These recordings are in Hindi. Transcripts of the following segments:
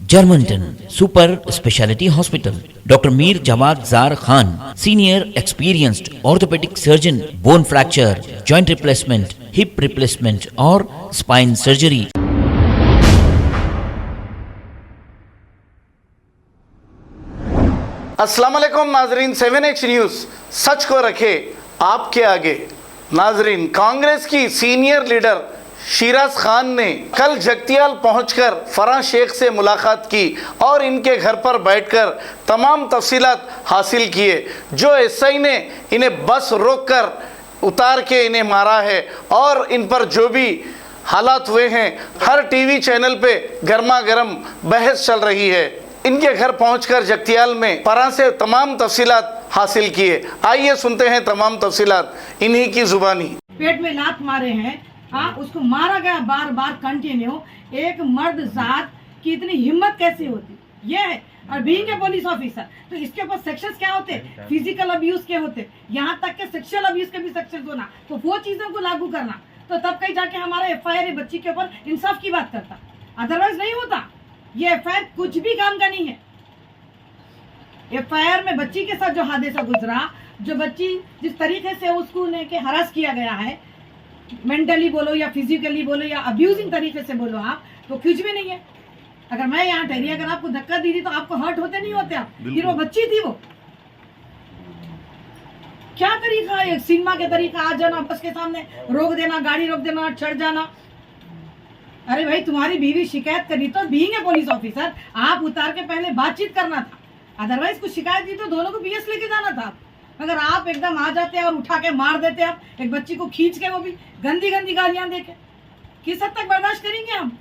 Germantown Super Speciality Hospital. Dr. Mir Jawad Zar Khan, Senior Experienced Orthopedic Surgeon, Bone Fracture, Joint Replacement, Hip Replacement or Spine Surgery. अस्सलाम वालेकुम नाजरीन, 7H न्यूज़ सच को रखे आपके आगे। नाजरीन, कांग्रेस की सीनियर लीडर शिराज खान ने कल जगतियाल पहुंचकर फराह शेख से मुलाकात की और इनके घर पर बैठकर तमाम तफसीलात हासिल किए। जो एसआई ने इन्हें बस रोककर उतार के इन्हें मारा है और इन पर जो भी हालात हुए हैं, हर टीवी चैनल पे गर्मा गर्म बहस चल रही है। इनके घर पहुंचकर जगतियाल में फराह से तमाम तफसीलात हासिल किए। आइए सुनते हैं तमाम तफसीलात इन्हीं की जुबानी। पेट में लात मारे हैं, हाँ, उसको मारा गया बार बार कंटिन्यू। एक मर्द जात की इतनी हिम्मत कैसे होती, ये है। और बीइंग ए पुलिस ऑफिसर तो इसके ऊपर सेक्शंस क्या होते, फिजिकल अब्यूज के होते, यहाँ तक के सेक्सुअल अब्यूज के भी सेक्शंस होना, तो वो चीजों को लागू करना, तो तब कहीं जाके हमारा एफआईआर बच्ची के ऊपर इंसाफ की बात करता, अदरवाइज नहीं होता। ये एफआईआर कुछ भी काम का नहीं है। एफआईआर में बच्ची के साथ जो हादसा गुजरा, जो बच्ची जिस तरीके से उसको लेके हरास किया गया है, मेंटली बोलो या फिजिकली बोलो या अब्यूजिंग तरीके से बोलो आप, तो कुछ भी नहीं है। अगर मैं यहाँ ठहरी, अगर आपको धक्का दी थी तो आपको हर्ट होते नहीं होते आप, फिर वो बच्ची थी। वो क्या तरीका है, सिनेमा के तरीका, आ जाना बस के सामने रोक देना, गाड़ी रोक देना, चढ़ जाना। अरे भाई, तुम्हारी बीवी शिकायत करी तो बीइंग ए पुलिस ऑफिसर आप उतार के पहले बातचीत करना था, अदरवाइज कुछ शिकायत दी तो दोनों को बीएस लेके जाना था। अगर आप एकदम आ जाते हैं और उठा के मार देते, आप एक बच्ची को खींच के, वो भी गंदी गंदी गालियां देके, किस हद तक बर्दाश्त करेंगे हम?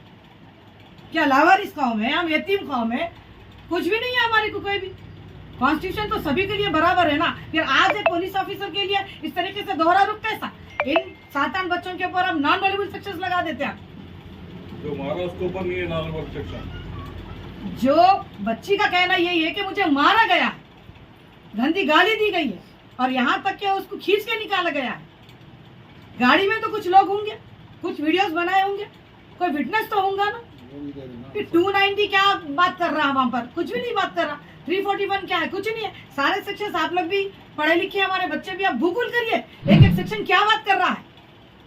क्या लावारिस कौम है हम, यतीम कौम है? कुछ भी नहीं है हमारी को कोई भी। कॉन्स्टिट्यूशन तो सभी के लिए बराबर है ना। फिर आज एक पुलिस ऑफिसर के लिए इस तरीके से दोहरा रुख कैसा? इन 7-8 बच्चों के ऊपर हम नॉन वैल्यूएबल सेक्शंस लगा देते हैं। जो मारा उसके ऊपर नहीं है नॉन वैल्यूएबल सेक्शन। जो बच्ची का कहना यही है कि मुझे मारा गया, गंदी गाली दी गई है और यहाँ तक कि उसको खींच के निकाला गया है। गाड़ी में तो कुछ लोग होंगे, कुछ वीडियोस बनाए होंगे, कोई विटनेस तो होगा ना। फिर 290 क्या बात कर रहा है वहां पर? कुछ भी नहीं बात कर रहा। 341 क्या है? कुछ नहीं है। सारे सेक्शन आप लोग भी पढ़े लिखे, हमारे बच्चे भी, आप गूगल करिए एक एक सेक्शन क्या बात कर रहा है।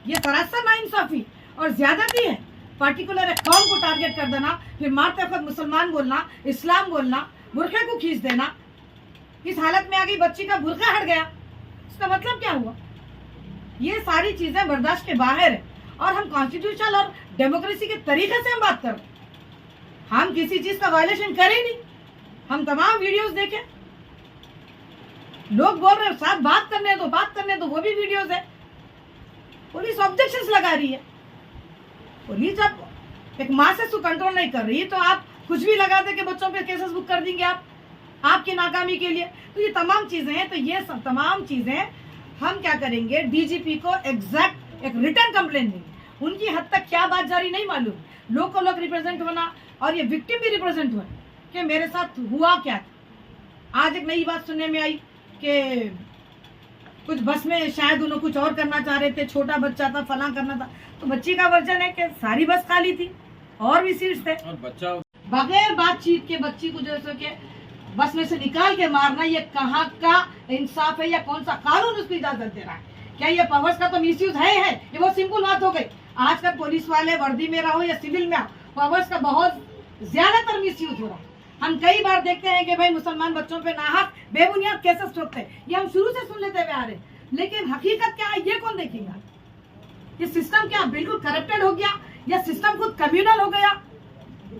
ये सरासर नाइंसाफी और ज्यादती है। पर्टिकुलर एक कौम को टारगेट कर देना, फिर मारते वक्त मुसलमान बोलना, इस्लाम बोलना, बुरखे को खींच देना। इस हालत में आ गई बच्ची का बुरखा हट गया, इसका मतलब क्या हुआ? ये सारी चीजें बर्दाश्त के बाहर है और हम कॉन्स्टिट्यूशन और डेमोक्रेसी के तरीके से हम बात कर रहे हैं। हम किसी चीज का वायलेशन करें नहीं। हम तमाम वीडियोस देखें, लोग बोल रहे हैं साथ बात करने दो, बात करने दो, वो भी वीडियोस है। पुलिस ऑब्जेक्शंस लगा रही है। पुलिस जब एक माँ से कंट्रोल नहीं कर रही है तो आप कुछ भी लगा दे के बच्चों पे केसेस बुक कर देंगे आप आपकी नाकामी के लिए। तो ये तमाम चीजें हैं। तो ये सब तमाम चीजें हम क्या करेंगे, डीजीपी को एग्जैक्ट एक रिटर्न कंप्लेंट देंगे। उनकी हद तक क्या बात जारी नहीं मालूम। लोग को लोग रिप्रेजेंट होना और ये विक्टिम भी रिप्रेजेंट हुआ कि मेरे साथ हुआ क्या था। आज एक नई बात सुनने में आई कि कुछ बस में शायद उन्होंने कुछ और करना चाह रहे थे, छोटा बच्चा था, फला करना था। तो बच्ची का वर्जन है कि सारी बस खाली थी और भी सीट्स थे और बच्चा बगैर बातचीत के बच्ची को जैसे कि बस में से निकाल के मारना, ये कहाँ का इंसाफ है या कौन सा कानून उसको इजाजत दे रहा है? क्या ये पावर्स का तो मिसयूज है? ये बहुत सिंपल बात हो गई। आजकल पुलिस वाले वर्दी में रहो या सिविल में, पावर्स का बहुत ज्यादातर मिसयूज हो रहा है। हम कई बार देखते हैं कि भाई मुसलमान बच्चों पे नाहक बेबुनियाद केसेस ठोकते हैं। ये हम शुरू से सुन लेते हुए आ रहे, लेकिन हकीकत क्या है ये कौन देखेगा? ये सिस्टम क्या बिल्कुल करप्टेड हो गया या सिस्टम खुद कम्युनल हो गया?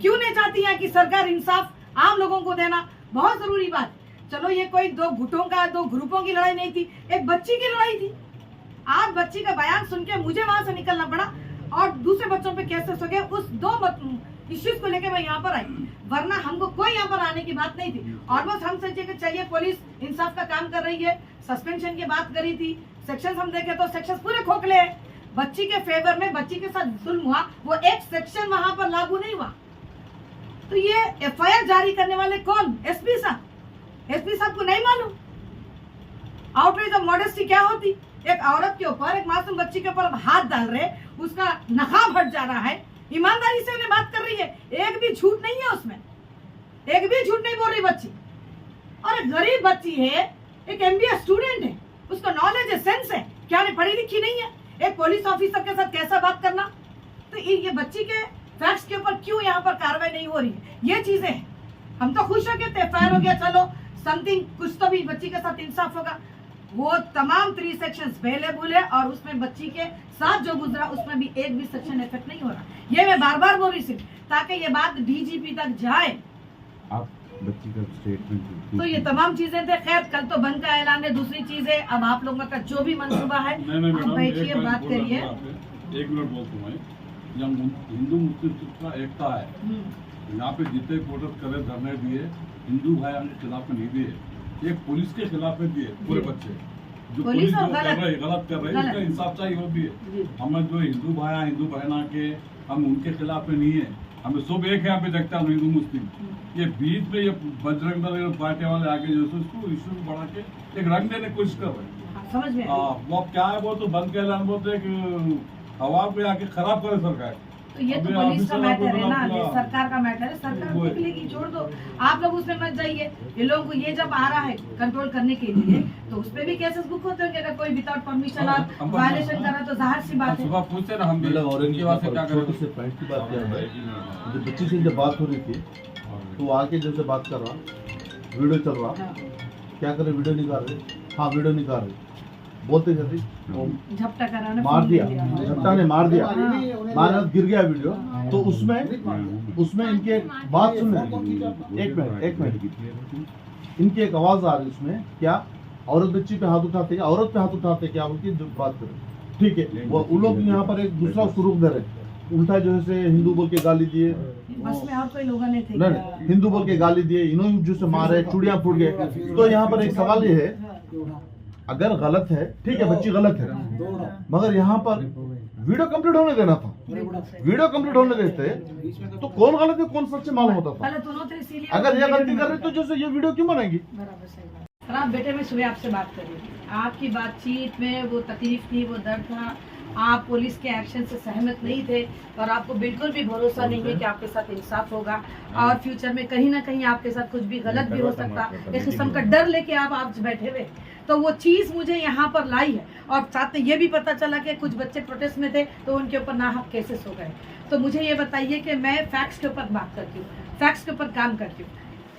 क्यों नहीं चाहती है कि सरकार इंसाफ आम लोगों को देना? बहुत जरूरी बात। चलो ये कोई दो गुटों का, दो ग्रुपों की लड़ाई नहीं थी, एक बच्ची की लड़ाई थी। आज बच्ची का बयान सुन के मुझे वहां से निकलना पड़ा और दूसरे बच्चों पे केसेस हो गए। उस 2 इश्यूज को लेकर मैं यहाँ पर आई, वरना हमको कोई यहाँ पर आने की बात नहीं थी। ऑलमोस्ट हम सोचे कि चलिए पुलिस इंसाफ का काम कर रही है, सस्पेंशन की बात करी थी, सेक्शन हम देखे तो सेक्शन पूरे खोखले हैं। बच्ची के फेवर में बच्ची के साथ जुल्म हुआ, वो एक सेक्शन वहां पर लागू नहीं हुआ। तो ये एफआईआर जारी करने वाले कौन? एसपी साहब। एसपी साहब को नहीं मालूम आउटरीच ऑफ मॉडेस्टी क्या होती? एक औरत के ऊपर, एक मासूम बच्ची के ऊपर हाथ डाल रहे, उसका नकाब हट जा रहा है, ईमानदारी से उन्हें बात कर रही है, एक भी झूठ नहीं है उसमें। एक भी झूठ नहीं बोल रही बच्ची। और एक गरीब बच्ची है, एक MBA स्टूडेंट है, उसको नॉलेज है, सेंस है, क्या नहीं पढ़ी लिखी नहीं है, एक पुलिस ऑफिसर के साथ कैसा बात करना। तो ये बच्ची के फैक्ट्स के ऊपर क्यों यहाँ पर कार्रवाई नहीं हो रही है, ये चीजें हैं। हम तो खुश हो गए थे, FIR हो गया, चलो समथिंग कुछ तो भी बच्ची के साथ इंसाफ होगा। वो तमाम 3 सेक्शंस अवेलेबल है और उसमें बच्ची के साथ जो गुजरा उसमें भी एक भी सेक्शन इफेक्ट नहीं हो रहा। ये मैं बार बार बोल रही थी ताकि ये बात DGP तक जाए। आप बच्ची का स्टेटमेंट तो ये तमाम चीजें थे। खैर कल तो बंद का ऐलान है, दूसरी चीज है अब आप लोगों का जो भी मंसूबा है नहीं आप मैडम, बैठिए, बात करिए। 1 मिनट बोलता हूँ मैं। यहाँ हिंदू मुस्लिम का एकता है, यहाँ पे जितने प्रोटेस्ट करे, धरने दिए, हिंदू भाई के खिलाफ में नहीं दिए, एक पुलिस के खिलाफ में दिए पूरे बच्चे। जो पुलिस जो कर रहे गलत कर रहे हैं, इसका इंसाफ चाहिए होती है। हमें जो हिंदू भाई हिंदू बहना के, हम उनके खिलाफ में नहीं है, हमें सब एक है यहाँ पे देखता हूँ हिंदू मुस्लिम। ये बीच में ये बजरंग दल पार्टी वाले आगे जो उसको इशू बढ़ा के एक रंग देने की कोशिश कर रहे हैं। समझ में वो अब क्या है, वो तो बंद का ऐलान बोलते हैं कि हवा पे आके खराब करे सरकार। तो ये तो पुलिस का मैटर है ना, ये सरकार का मैटर है, सरकार देख लेगी, छोड़ दो आप लोग उसमें मत जाइए। ये लोगों को ये जब आ रहा है कंट्रोल करने के लिए तो उस पर भी केसेस बुक होते होंगे। अगर कोई विदाउट परमिशन और वायलेशन कर रहा है तो जाहिर सी बात है। सुबह पूछते ना हम भी ऑरेंज बात से क्या छोटे करें। से पॉइंट की बात क्या है, जब बच्ची से जब बात हो रही थी तो आके जैसे बात कर रहा, वीडियो चल रहा, क्या करे, वीडियो निकाल रहे, हाँ वीडियो निकाल रहे, बोलते जैसे झपटा कराने मार दिया, झपटा ने मार दिया, मारा गिर गया वीडियो। तो उसमें इनकी एक बात सुन रही, एक मिनट इनकी एक आवाज आ रही उसमें, क्या औरत बच्ची पे हाथ उठाते, औरत पे हाथ उठाते, क्या उनकी बात करें, ठीक है। वो उन लोग यहाँ पर एक दूसरा स्वरूप दे रहे, उल्टा जो है हिंदू बोल के गाली दिए, बस में और कोई लोग नहीं थे, नहीं हिंदू बोल के गाली दिए, इन्होंने जो से मारे, चूड़ियां फूट गए। तो यहाँ पर एक सवाल ये है, अगर गलत है ठीक है, बच्ची गलत है, मगर यहाँ पर वीडियो कंप्लीट होने देना था। वीडियो कंप्लीट होने देते तो कौन गलत है कौन सच्चे मालूम होता था। पहले दोनों थे, इसीलिए अगर ये गलती कर रहे तो जैसे ये वीडियो क्यों बनाएंगी। बराबर सही बात। सर आप बेटे में सुबह आपसे बात कर रही थी, आपकी बातचीत में वो तकलीफ थी, वो दर्द था, आप पुलिस के एक्शन से सहमत नहीं थे और आपको बिल्कुल भी भरोसा नहीं है कि आपके साथ इंसाफ होगा और फ्यूचर में कहीं ना कहीं आपके साथ कुछ भी गलत भी हो सकता, एक किस्म का डर लेके आप बैठे हुए। तो वो चीज़ मुझे यहाँ पर लाई है और साथ में ये भी पता चला कि कुछ बच्चे प्रोटेस्ट में थे तो उनके ऊपर नाहक केसेस हो गए। तो मुझे ये बताइए कि मैं फैक्ट्स के ऊपर बात करती हूँ, फैक्ट्स के ऊपर काम करती हूँ।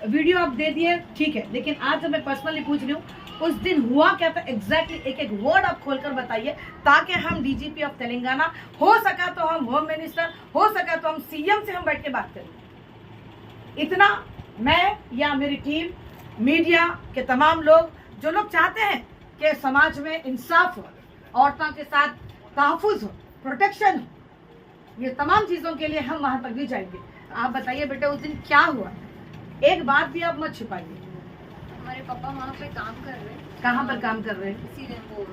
वीडियो आप दे दिए ठीक है, लेकिन आज जब मैं पर्सनली पूछ रही हूँ उस दिन हुआ क्या था एग्जैक्टली, एक एक वर्ड आप खोलकर बताइए ताकि हम DGP ऑफ तेलंगाना, हो सका तो हम होम मिनिस्टर, हो सका तो हम CM से हम बैठ के बात करें। इतना मैं या मेरी टीम, मीडिया के तमाम लोग, जो लोग चाहते हैं कि समाज में इंसाफ हो, औरतों के साथ तहफ़्फ़ुज़ हो, प्रोटेक्शन हो, ये तमाम चीज़ों के लिए हम वहाँ तक भी जाएंगे। आप बताइए बेटा उस दिन क्या हुआ, एक बात भी आप मत छुपाइए। हमारे पापा वहाँ पे काम कर रहे हैं। कहाँ पर काम कर रहे हैं? इसीलिए वो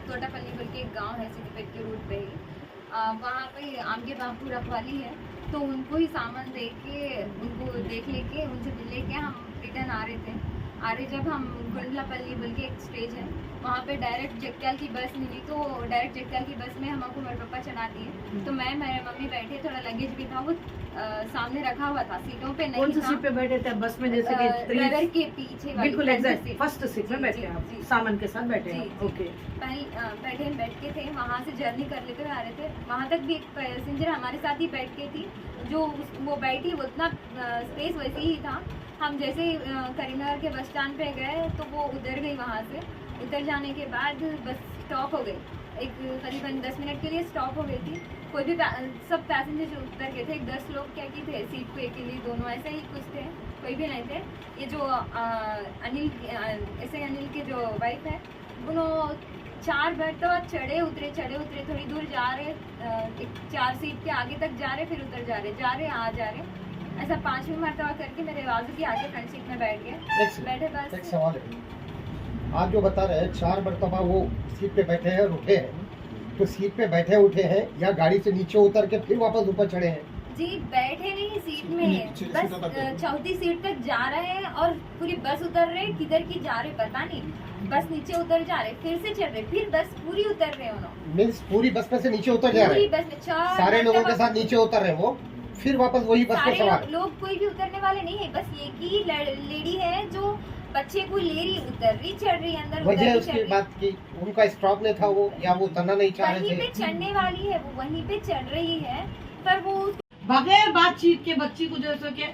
तोटापल्ली बोल के एक गांव है सिटीपेट के रूट पे ही, वहाँ पे आमगे बापू रखवाली है, तो उनको ही सामान दे के, उनको देख लेके, उनसे मिल लेके हम रिटर्न आ रहे थे। जब हम गुंडलापल्ली बोल के एक स्टेज है, वहाँ पे डायरेक्ट जगत्याल की बस मिली, तो डायरेक्ट जगत्याल की बस में हमको मेरे पापा चढ़ा दिए। तो मैं मेरे मम्मी बैठे, थोड़ा लगेज भी था, वो सामने रखा हुआ था, सीटों पे नहीं था। कौन सी सीट पे बैठे थे बस में? जैसे कि ड्राइवर के पीछे वाली बिल्कुल एग्जैक्ट सीट। फर्स्ट सीट में बैठे आप, सामान के साथ बैठे हैं। ओके, बैठ के थे, वहाँ से जर्नी कर लेते हुए आ रहे थे। वहाँ तक भी एक पैसेंजर हमारे साथ ही बैठ के थी, जो वो बैठी वो उतना स्पेस वैसे ही था। हम जैसे करीमनगर के बस स्टैंड पे गए तो वो उतर गई, वहाँ से उतर जाने के बाद बस स्टॉप हो गई, एक करीबन 10 मिनट के लिए स्टॉप हो गई थी। कोई भी सब पैसेंजर जो उतर गए थे, 10 लोग क्या की थे सीट पे के लिए, दोनों ऐसे ही कुछ थे, कोई भी नहीं थे। ये जो अनिल के जो वाइफ है, उन्होंने 4 बेड तो चढ़े उतरे थोड़ी दूर जा रहे, एक 4 सीट के आगे तक जा रहे, फिर उतर जा रहे आ जा रहे, ऐसा 5वीं मरतबा करके मेरे बाजू की आगे फ्रंट सीट में बैठ गए। बैठे बस एक सवाल है, आप जो बता रहे हैं 4 मरतबा वो सीट पे बैठे हैं और उठे हैं, तो सीट पे बैठे उठे हैं या गाड़ी से नीचे उतर के फिर वापस ऊपर चढ़े हैं? जी बैठे नहीं सीट में, बस चौथी सीट तक जा रहे हैं और पूरी बस उतर रहे, किधर की जा रहे पता नहीं, बस नीचे उतर जा रहे, फिर से चढ़ रहे, फिर बस पूरी उतर रहे उन्होंने। मीन्स पूरी बस में से नीचे उतर जा रहे पूरी हैं? बस में 4 सारे लोगों के साथ नीचे उतर रहे हैं वो? फिर वापस वही बस पे सारे सवार। लोग कोई भी उतरने वाले नहीं है, बस एक ही लेडी है जो बच्चे को ले रही, उतर रही, चढ़ रही, अंदर उतर वजह रही, उसकी चढ़ रही। बात की उनका स्टॉप नहीं था वो, या वो उतरना नहीं चाह वहीं पे रहे थे। चढ़ने वाली है, वो वहीं पे चढ़ रही है, पर वो बगैर बातचीत के बच्ची को जो है सो के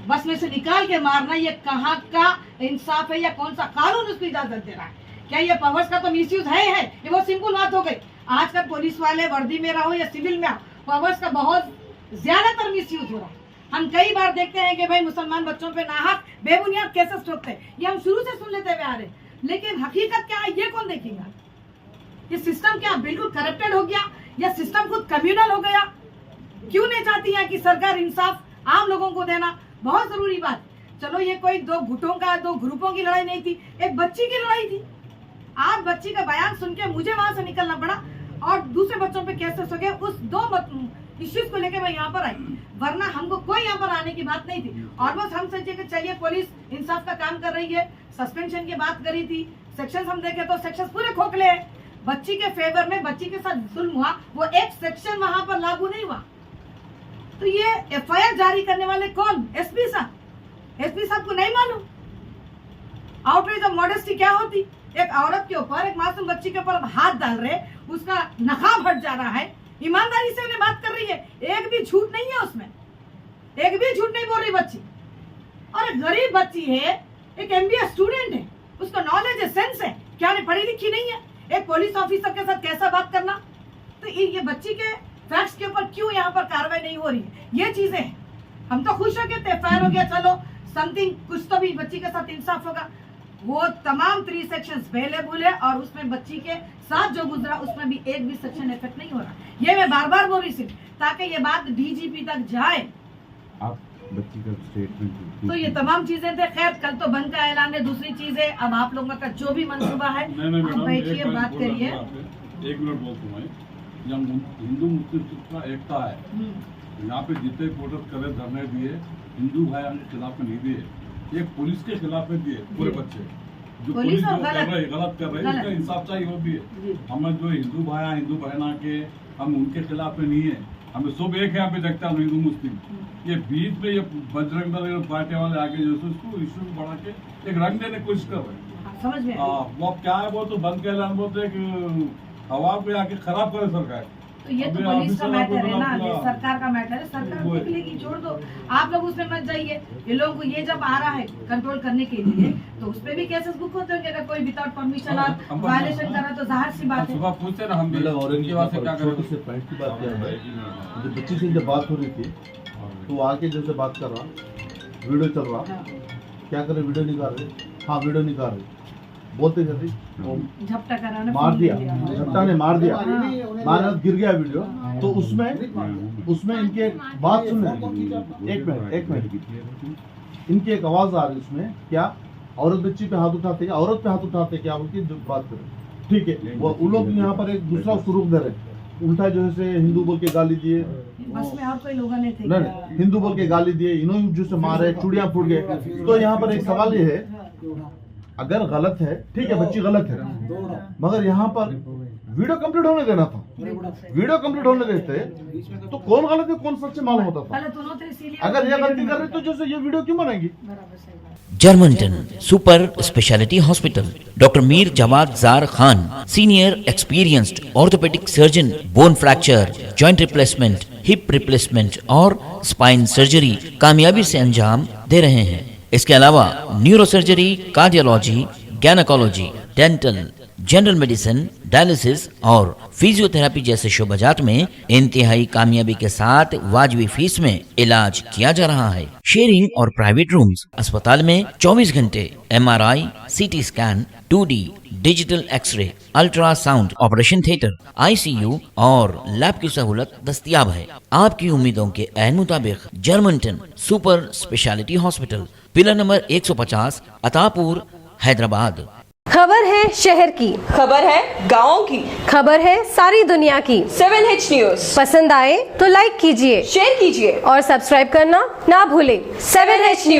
बस में से निकाल के मारना, ये कहाँ का इंसाफ है या कौन सा कानून उसको इजाजत दे रहा है? क्या ये पावर्स का तो मिसयूज है? ये बहुत सिंपल बात हो गई। आजकल पुलिस वाले वर्दी में रहो या सिविल में, पावर्स का बहुत ज्यादातर मिसयूज हो रहा है। हम कई बार देखते हैं कि भाई मुसलमान बच्चों पे नाहक बेबुनियाद केसेस ठोकते हैं, ये हम शुरू से सुन लेते हुए आ रहे हैं, लेकिन हकीकत क्या है ये कौन देखेगा? ये सिस्टम क्या बिल्कुल करप्टेड हो गया या सिस्टम खुद कम्युनल हो गया? क्यों नहीं चाहती है कि सरकार इंसाफ आम लोगों को देना? बहुत जरूरी बात। चलो ये कोई दो गुटों का, दो ग्रुपों की लड़ाई नहीं थी, एक बच्ची की लड़ाई थी। आज बच्ची का बयान सुन के मुझे वहां से निकलना पड़ा और दूसरे बच्चों पे कैसे हो गए, उस दो इश्यूज को लेकर मैं यहाँ पर आई, वरना हमको कोई यहाँ पर आने की बात नहीं थी। ऑलमोस्ट हम सोचे कि चलिए पुलिस इंसाफ का काम कर रही है, सस्पेंशन की बात करी थी, सेक्शन हम देखे तो सेक्शन पूरे खोखले हैं। बच्ची के फेवर में बच्ची के साथ जुल्म हुआ, वो एक सेक्शन वहां पर लागू नहीं हुआ। तो ये एफआईआर जारी करने वाले कौन? एसपी साहब। एसपी साहब को नहीं मालूम आउटरीच ऑफ मॉडेस्टी क्या होती? एक औरत के ऊपर, एक मासूम बच्ची के ऊपर हाथ डाल रहे, उसका नकाब हट जा रहा है, ईमानदारी से उन्हें बात कर रही है, एक भी झूठ नहीं है उसमें, एक भी झूठ नहीं बोल रही बच्ची। और एक गरीब बच्ची है, एक एमबीए स्टूडेंट है, उसको नॉलेज है, सेंस है, क्या नहीं पढ़ी लिखी नहीं है? एक पुलिस ऑफिसर के साथ कैसा बात करना? तो ये बच्ची के फैक्ट्स के ऊपर क्यों यहाँ पर कार्रवाई नहीं हो रही है? ये चीजें हैं। हम तो खुश हो गए थे, एफआईआर हो गया, चलो समथिंग कुछ तो भी बच्ची के साथ इंसाफ होगा। वो तमाम 3 सेक्शंस अवेलेबल है और उसमें बच्ची के साथ जो गुजरा उसमें भी एक भी सेक्शन इफेक्ट नहीं हो रहा। ये मैं बार बार बोल रही थी ताकि ये बात डीजीपी तक जाए। आप बच्ची का स्टेटमेंट तो ये तमाम चीजें थे। खैर कल तो बंद का ऐलान है, दूसरी चीज है, अब आप लोगों का जो भी मंसूबा है आप बैठिए, बात करिए। एक मिनट बोलता हूँ, यहाँ हिंदू मुस्लिम का एकता है, यहाँ पे जितने प्रोटेस्ट करे, धरने दिए, हिंदू भाई के खिलाफ में नहीं दिए, एक पुलिस के खिलाफ में दिए पूरे बच्चे, जो पुलिस और गलत कर रहे हैं, इसका इंसाफ चाहिए होती है। हमें जो हिंदू भाई हिंदू बहना के, हम उनके खिलाफ में नहीं है, हमें सब एक है यहाँ पे देखता है हिंदू मुस्लिम। ये बीच में ये बजरंग दल पार्टी वाले आगे जो इसको इश्यू बढ़ा के एक रंग देने की कोशिश कर रहे हैं। समझ में वो क्या है, वो तो बंद का ऐलान बोलते हैं कि हवा पे आके खराब करे सरकार। तो ये तो पुलिस का मैटर है ना, ये सरकार का मैटर है, सरकार देख लेगी, छोड़ दो, आप लोग उसमें मत जाइए। ये लोग को ये जब आ रहा है कंट्रोल करने के लिए तो उस पे भी केसेस बुक होते हैं, अगर कोई विदाउट परमिशन आप वायलेशन कर रहा तो जाहिर सी बात है। सुबह पूछते ना हम औरंगी बात से क्या करें, से पॉइंट की बात क्या है, जब बच्ची से जब बात हो रही थी तो वो आके जैसे बात कर रहा, वीडियो चल रहा, क्या करे, वीडियो निकाल रहे, हाँ वीडियो निकाल रहे, बोलते जल्दी झपटा कराना, मार दिया, झपटा ने मार दिया, मारा, गिर गया वीडियो। तो उसमें इनके एक बात सुन रहे, एक मिनट, इनकी एक आवाज आ रही उसमें, क्या औरत बच्ची पे हाथ उठाते, औरत पे हाथ उठाते, क्या उनकी बात करें, ठीक है, वो उन लोग यहाँ पर एक दूसरा स्वरूप दे रहे, उल्टा जो है हिंदू बोल के गाली दिए, बस में और कोई लोग नहीं थे, नहीं हिंदू बोल के गाली दिए, इन्होंने जो से मारे, चूड़ियां फूट गए। तो यहाँ पर एक सवाल ये है, अगर गलत है ठीक है, बच्ची गलत है, मगर यहाँ पर वीडियो कंप्लीट होने देना था, वीडियो कंप्लीट होने देते तो कौन गलत है कौन सच्चे मालूम होता था। अगर ये गलती कर रहे तो जैसे ये वीडियो क्यों बनाएंगी? जर्मनटन super speciality hospital, doctor Mir Jamat Jar Khan, senior experienced orthopaedic surgeon, bone fracture, joint replacement, hip replacement और स्पाइन सर्जरी कामयाबी से अंजाम दे रहे हैं। इसके अलावा neuro surgery, cardiology, gynaecology, dental, general medicine, dialysis और फिजियोथेरेपी जैसे शोबाजात में इंतहाई कामयाबी के साथ वाजबी फीस में इलाज किया जा रहा है। शेयरिंग और प्राइवेट रूम्स, अस्पताल में 24 घंटे MRI, CT scan, 2D digital x ray, ultrasound, operation theatre, ICU और लैब की सहूलत दस्तयाब है। आपकी उम्मीदों के ऐन मुताबिक Germanten super speciality hospital, pillar number 150, Attapur, Hyderabad. खबर है शहर की, खबर है गाँव की, खबर है सारी दुनिया की। 7H न्यूज पसंद आए तो लाइक कीजिए, शेयर कीजिए और सब्सक्राइब करना ना भूलें। 7H news.